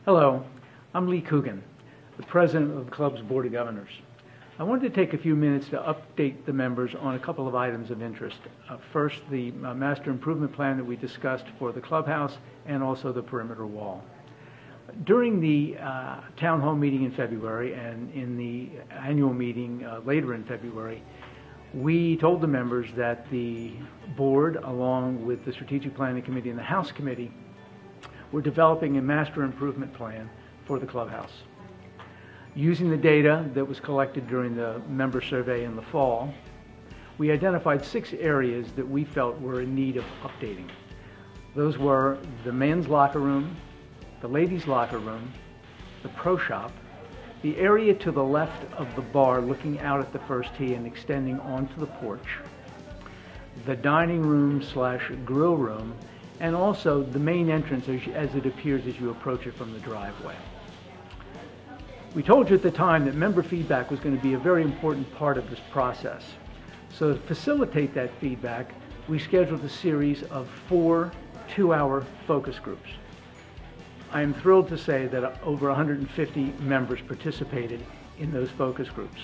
Hello, I'm Lee Coogan, the President of the club's Board of Governors. I wanted to take a few minutes to update the members on a couple of items of interest. First, the master improvement plan that we discussed for the clubhouse and also the perimeter wall. During the town hall meeting in February and in the annual meeting later in February, we told the members that the board, along with the Strategic Planning Committee and the House Committee, were developing a master improvement plan for the clubhouse. Using the data that was collected during the member survey in the fall, we identified 6 areas that we felt were in need of updating. Those were the men's locker room, the ladies' locker room, the pro shop, the area to the left of the bar looking out at the first tee and extending onto the porch, the dining room / grill room, and also the main entrance as it appears as you approach it from the driveway. We told you at the time that member feedback was going to be a very important part of this process. So to facilitate that feedback, we scheduled a series of 4 2-hour focus groups. I am thrilled to say that over 150 members participated in those focus groups.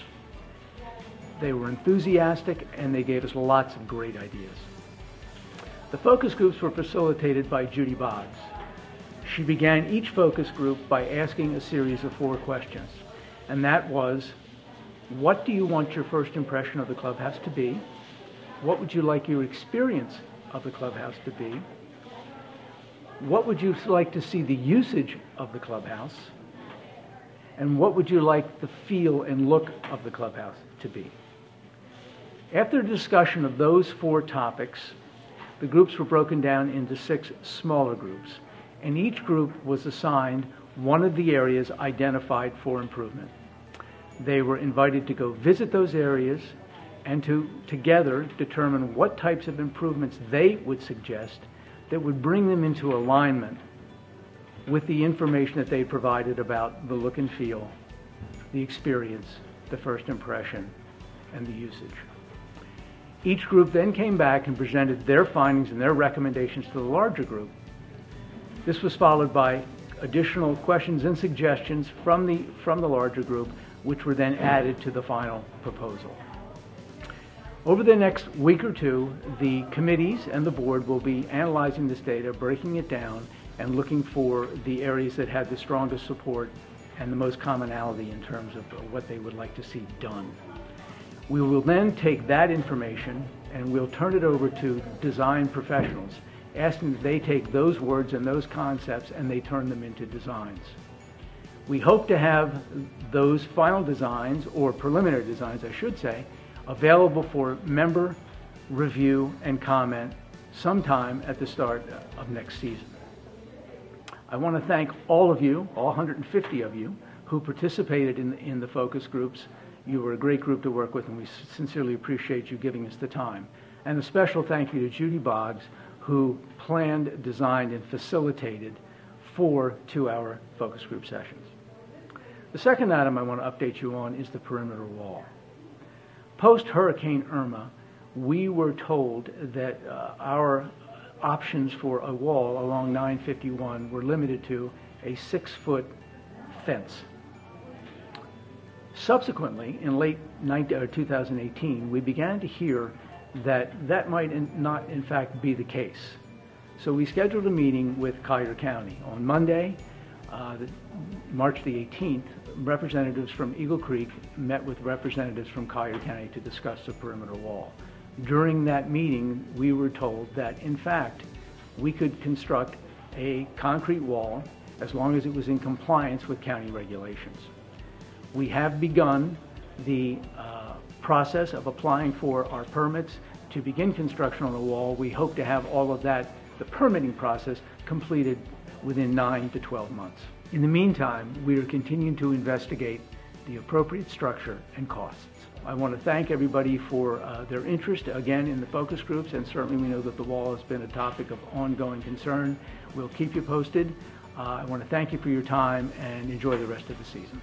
They were enthusiastic and they gave us lots of great ideas. The focus groups were facilitated by Judy Boggs. She began each focus group by asking a series of 4 questions, and that was, what do you want your first impression of the clubhouse to be? What would you like your experience of the clubhouse to be? What would you like to see the usage of the clubhouse? And what would you like the feel and look of the clubhouse to be? After a discussion of those 4 topics, the groups were broken down into 6 smaller groups, and each group was assigned one of the areas identified for improvement. They were invited to go visit those areas and to together determine what types of improvements they would suggest that would bring them into alignment with the information that they provided about the look and feel, the experience, the first impression, and the usage. Each group then came back and presented their findings and their recommendations to the larger group. This was followed by additional questions and suggestions from the larger group, which were then added to the final proposal. Over the next week or 2, the committees and the board will be analyzing this data, breaking it down, and looking for the areas that had the strongest support and the most commonality in terms of what they would like to see done. We will then take that information and we'll turn it over to design professionals, asking that they take those words and those concepts and they turn them into designs. We hope to have those final designs, or preliminary designs I should say, available for member review and comment sometime at the start of next season. I want to thank all of you, all 150 of you, who participated in the focus groups. You were a great group to work with, and we sincerely appreciate you giving us the time. And a special thank you to Judy Boggs, who planned, designed, and facilitated 4 2-hour focus group sessions. The second item I want to update you on is the perimeter wall. Post-Hurricane Irma, we were told that our options for a wall along 951 were limited to a 6-foot fence. Subsequently, in late 2018, we began to hear that that might not in fact be the case. So we scheduled a meeting with Collier County. On Monday, March the 18th, representatives from Eagle Creek met with representatives from Collier County to discuss the perimeter wall. During that meeting, we were told that in fact we could construct a concrete wall as long as it was in compliance with county regulations. We have begun the process of applying for our permits to begin construction on the wall. We hope to have all of that, the permitting process, completed within 9 to 12 months. In the meantime, we are continuing to investigate the appropriate structure and costs. I want to thank everybody for their interest again in the focus groups, and certainly we know that the wall has been a topic of ongoing concern. We'll keep you posted. I want to thank you for your time and enjoy the rest of the season.